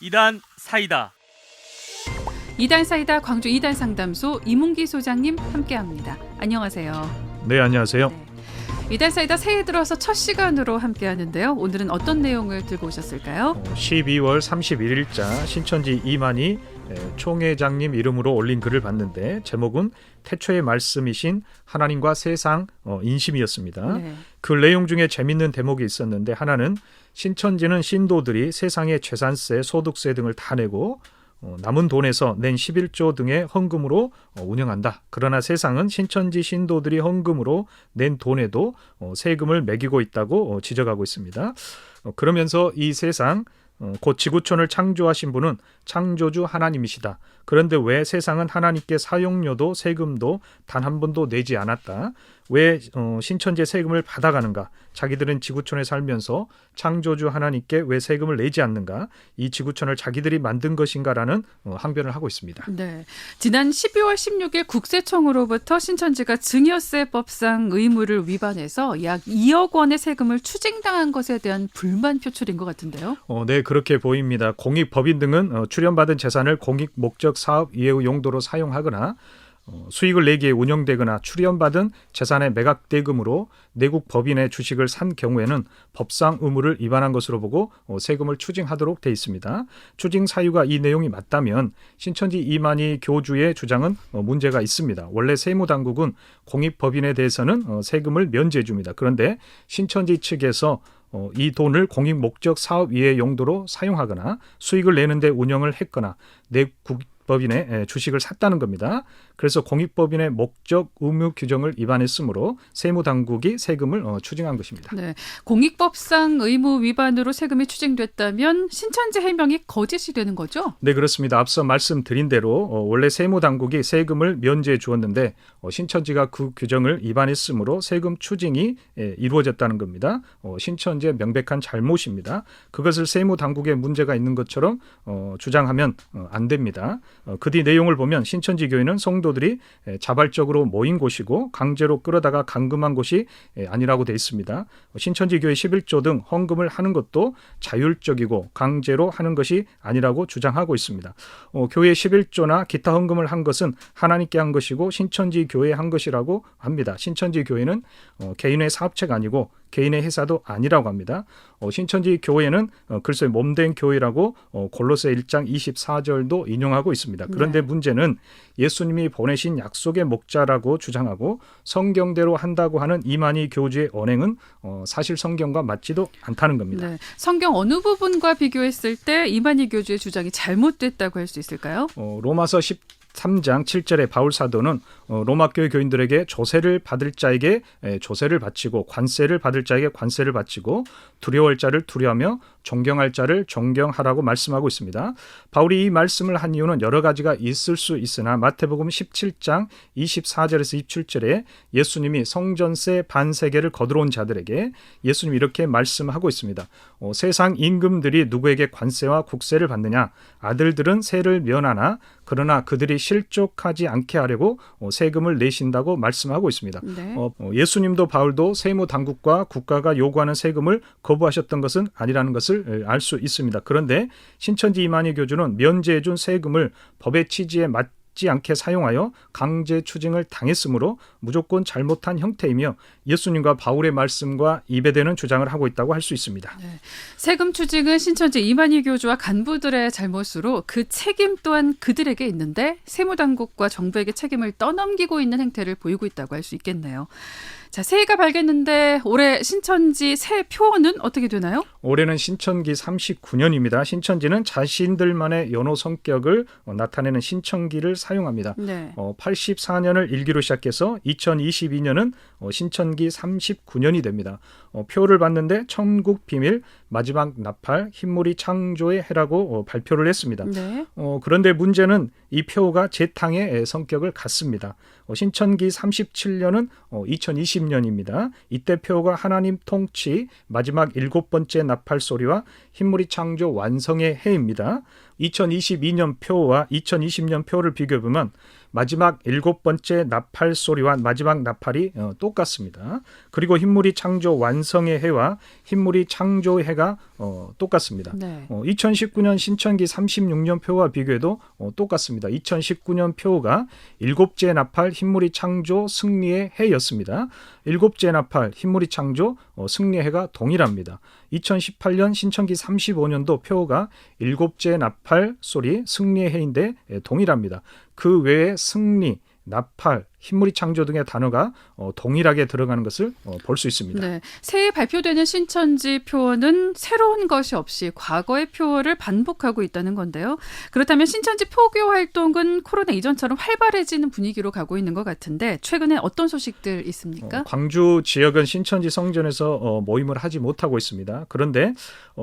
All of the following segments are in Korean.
이단 사이다. 이단 사이다 광주 이단 상담소 이문기 소장님 함께합니다. 안녕하세요. 네, 안녕하세요. 네. 이단 사이다 새해 들어서 첫 시간으로 함께하는데요. 오늘은 어떤 내용을 들고 오셨을까요? 12월 31일자 신천지 이만희 총회장님 이름으로 올린 글을 봤는데 제목은 태초의 말씀이신 하나님과 세상 인심이었습니다. 네. 그 내용 중에 재밌는 대목이 있었는데 하나는 신천지는 신도들이 세상의 재산세, 소득세 등을 다 내고 남은 돈에서 낸 11조 등의 헌금으로 운영한다. 그러나 세상은 신천지 신도들이 헌금으로 낸 돈에도 세금을 매기고 있다고 지적하고 있습니다. 그러면서 이 세상 곧 지구촌을 창조하신 분은 창조주 하나님이시다. 그런데 왜 세상은 하나님께 사용료도 세금도 단 한 번도 내지 않았다. 왜 신천지의 세금을 받아가는가? 자기들은 지구촌에 살면서 창조주 하나님께 왜 세금을 내지 않는가? 이 지구촌을 자기들이 만든 것인가라는 항변을 하고 있습니다. 네, 지난 12월 16일 국세청으로부터 신천지가 증여세법상 의무를 위반해서 약 2억 원의 세금을 추징당한 것에 대한 불만 표출인 것 같은데요. 네, 그렇게 보입니다. 공익법인 등은 출연받은 재산을 공익 목적 사업 이외의 용도로 사용하거나 수익을 내기에 운영되거나 출연받은 재산의 매각대금으로 내국 법인의 주식을 산 경우에는 법상 의무를 위반한 것으로 보고 세금을 추징하도록 돼 있습니다. 추징 사유가 이 내용이 맞다면 신천지 이만희 교주의 주장은 문제가 있습니다. 원래 세무당국은 공익법인에 대해서는 세금을 면제해 줍니다. 그런데 신천지 측에서 이 돈을 공익 목적 사업 이외의 용도로 사용하거나 수익을 내는데 운영을 했거나 내국 법인의 주식을 샀다는 겁니다. 그래서 공익법인의 목적 의무 규정을 위반했으므로 세무당국이 세금을 추징한 것입니다. 네, 공익법상 의무 위반으로 세금이 추징됐다면 신천지 해명이 거짓이 되는 거죠? 네, 그렇습니다. 앞서 말씀드린 대로 원래 세무당국이 세금을 면제해 주었는데 신천지가 그 규정을 위반했으므로 세금 추징이 이루어졌다는 겁니다. 신천지의 명백한 잘못입니다. 그것을 세무당국에 문제가 있는 것처럼 주장하면 안 됩니다. 그 뒤 내용을 보면 신천지 교회는 성도들이 자발적으로 모인 곳이고 강제로 끌어다가 감금한 곳이 아니라고 되어 있습니다. 신천지 교회 11조 등 헌금을 하는 것도 자율적이고 강제로 하는 것이 아니라고 주장하고 있습니다. 교회 11조나 기타 헌금을 한 것은 하나님께 한 것이고 신천지 교회에 한 것이라고 합니다. 신천지 교회는 개인의 사업체가 아니고 개인의 회사도 아니라고 합니다. 신천지 교회는 글쎄 몸된 교회라고 골로새 1장 24절도 인용하고 있습니다. 그런데 네. 문제는 예수님이 보내신 약속의 목자라고 주장하고 성경대로 한다고 하는 이만희 교주의 언행은 사실 성경과 맞지도 않다는 겁니다. 네, 성경 어느 부분과 비교했을 때 이만희 교주의 주장이 잘못됐다고 할 수 있을까요? 로마서 13장 7절에 바울 사도는 로마 교회 교인들에게 조세를 받을 자에게 조세를 바치고 관세를 받을 자에게 관세를 바치고 두려워할 자를 두려워하며 존경할 자를 존경하라고 말씀하고 있습니다. 바울이 이 말씀을 한 이유는 여러 가지가 있을 수 있으나 마태복음 17장 24절에서 27절에 예수님이 성전세 반세계를 거두러온 자들에게 예수님이 이렇게 말씀하고 있습니다. 세상 임금들이 누구에게 관세와 국세를 받느냐? 아들들은 세를 면하나 그러나 그들이 실족하지 않게 하려고 세금을 내신다고 말씀하고 있습니다. 네. 예수님도 바울도 세무당국과 국가가 요구하는 세금을 거부하셨던 것은 아니라는 것을 알 수 있습니다. 그런데 신천지 이만희 교주는 면제해준 세금을 법의 취지에 맞지 않게 사용하여 강제 추징을 당했으므로 무조건 잘못한 형태이며 예수님과 바울의 말씀과 이배되는 주장을 하고 있다고 할 수 있습니다. 네. 세금 추징은 신천지 이만희 교주와 간부들의 잘못으로 그 책임 또한 그들에게 있는데 세무당국과 정부에게 책임을 떠넘기고 있는 행태를 보이고 있다고 할 수 있겠네요. 자, 새해가 밝았는데 올해 신천지 새 표어는 어떻게 되나요? 올해는 신천기 39년입니다. 신천지는 자신들만의 연호 성격을 나타내는 신천기를 사용합니다. 네. 84년을 일기로 시작해서 2022년은 신천기 39년이 됩니다. 표를 봤는데 천국 비밀, 마지막 나팔, 흰물이 창조의 해라고 발표를 했습니다. 네. 그런데 문제는 이 표가 재탕의 성격을 갖습니다. 신천기 37년은 2020년입니다. 이때 표가 하나님 통치, 마지막 7번째 나팔 소리와 흰물이 창조 완성의 해입니다. 2022년 표와 2020년 표를 비교해보면 마지막 7번째 나팔 소리와 마지막 나팔이 똑같습니다. 그리고 흰물이 창조 완성의 해와 흰물이 창조의 해가 똑같습니다. 네. 2019년 신천기 36년 표와 비교해도 똑같습니다. 2019년 표가 7째 나팔 흰물이 창조 승리의 해였습니다. 7째 나팔 흰물이 창조 승리의 해가 동일합니다. 2018년 신천기 35년도 표가 7째 나팔 소리 승리의 해인데 동일합니다. 그 외에 승리, 나팔, 흰물이 창조 등의 단어가 동일하게 들어가는 것을 볼 수 있습니다. 네. 새해 발표되는 신천지 표어는 새로운 것이 없이 과거의 표어를 반복하고 있다는 건데요. 그렇다면 신천지 포교 활동은 코로나 이전처럼 활발해지는 분위기로 가고 있는 것 같은데 최근에 어떤 소식들 있습니까? 광주 지역은 신천지 성전에서 모임을 하지 못하고 있습니다. 그런데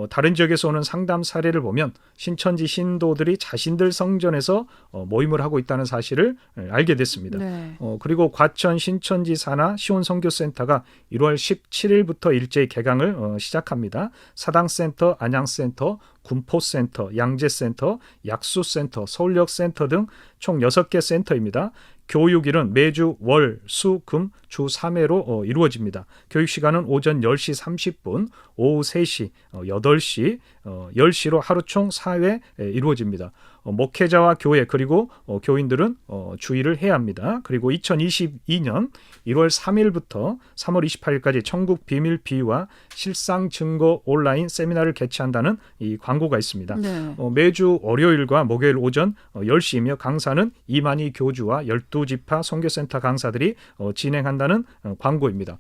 다른 지역에서 오는 상담 사례를 보면 신천지 신도들이 자신들 성전에서 모임을 하고 있다는 사실을 알게 됐습니다. 네. 그리고 과천 신천지 산하 시온선교센터가 1월 17일부터 일제히 개강을 시작합니다. 사당센터, 안양센터, 군포센터, 양재센터, 약수센터, 서울역센터 등 총 6개 센터입니다. 교육일은 매주 월, 수, 금, 주 3회로 이루어집니다. 교육시간은 오전 10시 30분, 오후 3시, 8시, 10시로 하루 총 4회 이루어집니다. 목회자와 교회 그리고 교인들은 주의를 해야 합니다. 그리고 2022년 1월 3일부터 3월 28일까지 천국 비밀 비유와 실상 증거 온라인 세미나를 개최한다는 이 광고가 있습니다. 네. 매주 월요일과 목요일 오전 10시이며 강사는 이만희 교주와 12지파 선교센터 강사들이 진행한다는 광고입니다.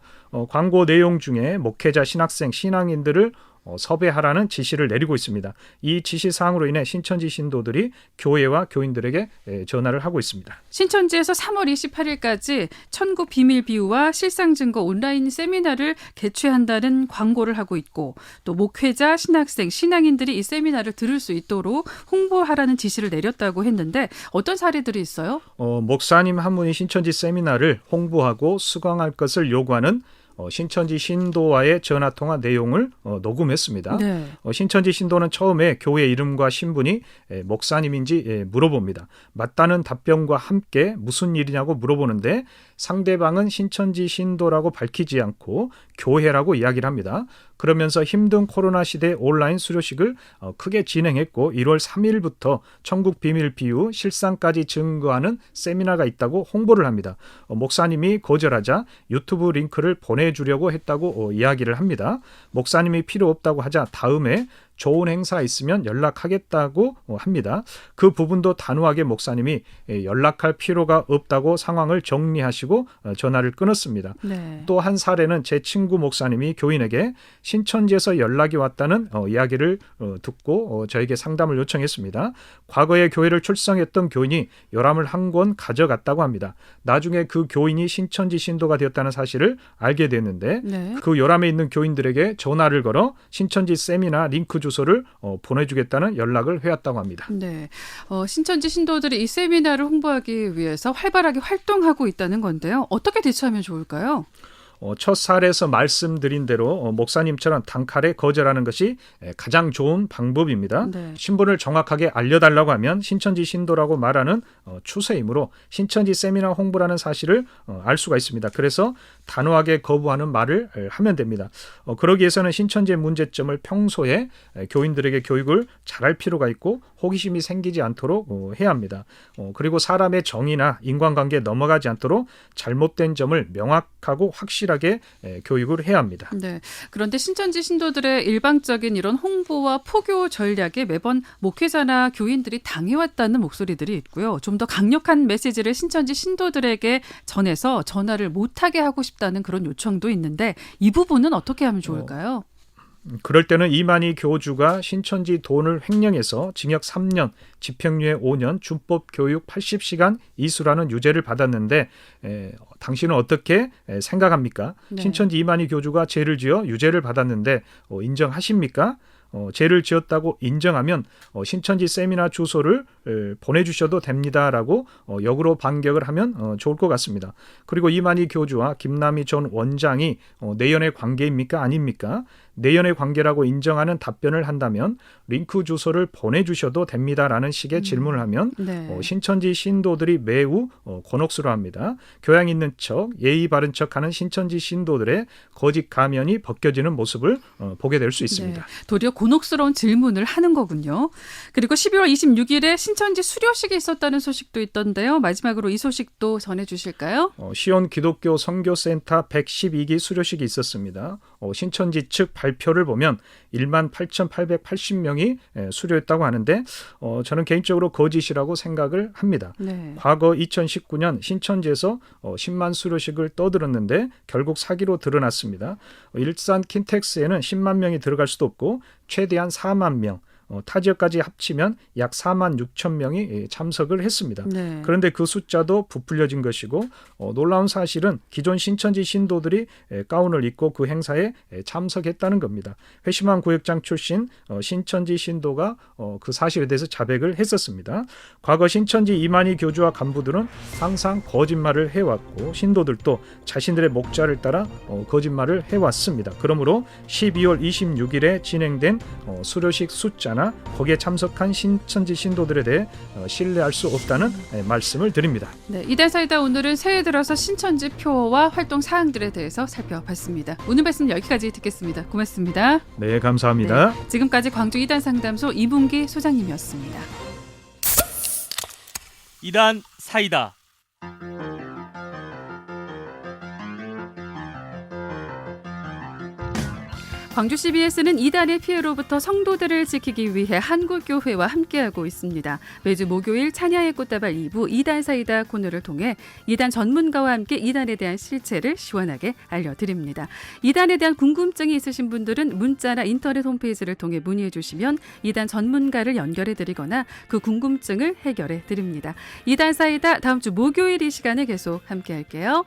광고 내용 중에 목회자, 신학생, 신앙인들을 섭외하라는 지시를 내리고 있습니다. 이 지시사항으로 인해 신천지 신도들이 교회와 교인들에게 전화를 하고 있습니다. 신천지에서 3월 28일까지 천국 비밀 비유와 실상 증거 온라인 세미나를 개최한다는 광고를 하고 있고 또 목회자, 신학생, 신앙인들이 이 세미나를 들을 수 있도록 홍보하라는 지시를 내렸다고 했는데 어떤 사례들이 있어요? 목사님 한 분이 신천지 세미나를 홍보하고 수강할 것을 요구하는 신천지 신도와의 전화통화 내용을 녹음했습니다. 네. 신천지 신도는 처음에 교회 이름과 신분이 목사님인지 물어봅니다. 맞다는 답변과 함께 무슨 일이냐고 물어보는데 상대방은 신천지 신도라고 밝히지 않고 교회라고 이야기를 합니다. 그러면서 힘든 코로나 시대 온라인 수료식을 크게 진행했고 1월 3일부터 천국 비밀 비유 실상까지 증거하는 세미나가 있다고 홍보를 합니다. 목사님이 거절하자 유튜브 링크를 보내주려고 했다고 이야기를 합니다. 목사님이 필요 없다고 하자 다음에 좋은 행사 있으면 연락하겠다고 합니다. 그 부분도 단호하게 목사님이 연락할 필요가 없다고 상황을 정리하시고 전화를 끊었습니다. 네. 또 한 사례는 제 친구 목사님이 교인에게 신천지에서 연락이 왔다는 이야기를 듣고 저에게 상담을 요청했습니다. 과거에 교회를 출석했던 교인이 요람을 한 권 가져갔다고 합니다. 나중에 그 교인이 신천지 신도가 되었다는 사실을 알게 됐는데 네. 그 요람에 있는 교인들에게 전화를 걸어 신천지 세미나 링크 주소를 보내주겠다는 연락을 해왔다고 합니다. 네. 신천지 신도들이 이 세미나를 홍보하기 위해서 활발하게 활동하고 있다는 건데요. 어떻게 대처하면 좋을까요? 첫 사례에서 말씀드린 대로 목사님처럼 단칼에 거절하는 것이 가장 좋은 방법입니다. 네. 신분을 정확하게 알려달라고 하면 신천지 신도라고 말하는 추세이므로 신천지 세미나 홍보라는 사실을 알 수가 있습니다. 그래서 단호하게 거부하는 말을 하면 됩니다. 그러기 위해서는 신천지의 문제점을 평소에 교인들에게 교육을 잘할 필요가 있고 호기심이 생기지 않도록 해야 합니다. 그리고 사람의 정의나 인간관계에 넘어가지 않도록 잘못된 점을 명확하고 확실하게 교육을 해야 합니다. 네. 그런데 신천지 신도들의 일방적인 이런 홍보와 포교 전략에 매번 목회자나 교인들이 당해왔다는 목소리들이 있고요. 좀 더 강력한 메시지를 신천지 신도들에게 전해서 전화를 못하게 하고 싶다는 그런 요청도 있는데 이 부분은 어떻게 하면 좋을까요? 그럴 때는 이만희 교주가 신천지 돈을 횡령해서 징역 3년, 집행유예 5년, 준법 교육 80시간 이수라는 유죄를 받았는데 당신은 어떻게 생각합니까? 네. 신천지 이만희 교주가 죄를 지어 유죄를 받았는데 인정하십니까? 죄를 지었다고 인정하면 신천지 세미나 주소를 보내주셔도 됩니다라고 역으로 반격을 하면 좋을 것 같습니다. 그리고 이만희 교주와 김남희 전 원장이 내연의 관계입니까? 아닙니까? 내연의 관계라고 인정하는 답변을 한다면 링크 주소를 보내주셔도 됩니다라는 식의 질문을 하면 네. 신천지 신도들이 매우 곤혹스러워합니다. 교양 있는 척, 예의 바른 척하는 신천지 신도들의 거짓 가면이 벗겨지는 모습을 보게 될 수 있습니다. 네, 도리어 곤혹스러운 질문을 하는 거군요. 그리고 12월 26일에 신천지 수료식이 있었다는 소식도 있던데요. 마지막으로 이 소식도 전해주실까요? 시온 기독교 선교센터 112기 수료식이 있었습니다. 신천지 측 발표를 보면 18,880명이 수료했다고 하는데 저는 개인적으로 거짓이라고 생각을 합니다. 네. 과거 2019년 신천지에서 10만 수료식을 떠들었는데 결국 사기로 드러났습니다. 일산 킨텍스에는 10만 명이 들어갈 수도 없고 최대한 4만 명, 타 지역까지 합치면 약 4만 6천 명이 참석을 했습니다. 네. 그런데 그 숫자도 부풀려진 것이고 놀라운 사실은 기존 신천지 신도들이 가운을 입고 그 행사에 참석했다는 겁니다. 회심한 구역장 출신 신천지 신도가 그 사실에 대해서 자백을 했었습니다. 과거 신천지 이만희 교주와 간부들은 항상 거짓말을 해왔고 신도들도 자신들의 목자를 따라 거짓말을 해왔습니다. 그러므로 12월 26일에 진행된 수료식 숫자나 거기에 참석한 신천지 신도들에 대해 신뢰할 수 없다는 말씀을 드립니다. 네, 이달사이다 오늘은 새해 들어서 신천지 표어와 활동 사항들에 대해서 살펴봤습니다. 오늘 말씀 여기까지 듣겠습니다. 고맙습니다. 네, 감사합니다. 네, 지금까지 광주 이단상담소 이분기 소장님이었습니다. 이단 사이다. 광주 CBS는 이단의 피해로부터 성도들을 지키기 위해 한국교회와 함께하고 있습니다. 매주 목요일 찬야의 꽃다발 2부 이단 사이다 코너를 통해 이단 전문가와 함께 이단에 대한 실체를 시원하게 알려드립니다. 이단에 대한 궁금증이 있으신 분들은 문자나 인터넷 홈페이지를 통해 문의해 주시면 이단 전문가를 연결해 드리거나 그 궁금증을 해결해 드립니다. 이단 사이다 다음 주 목요일 이 시간에 계속 함께할게요.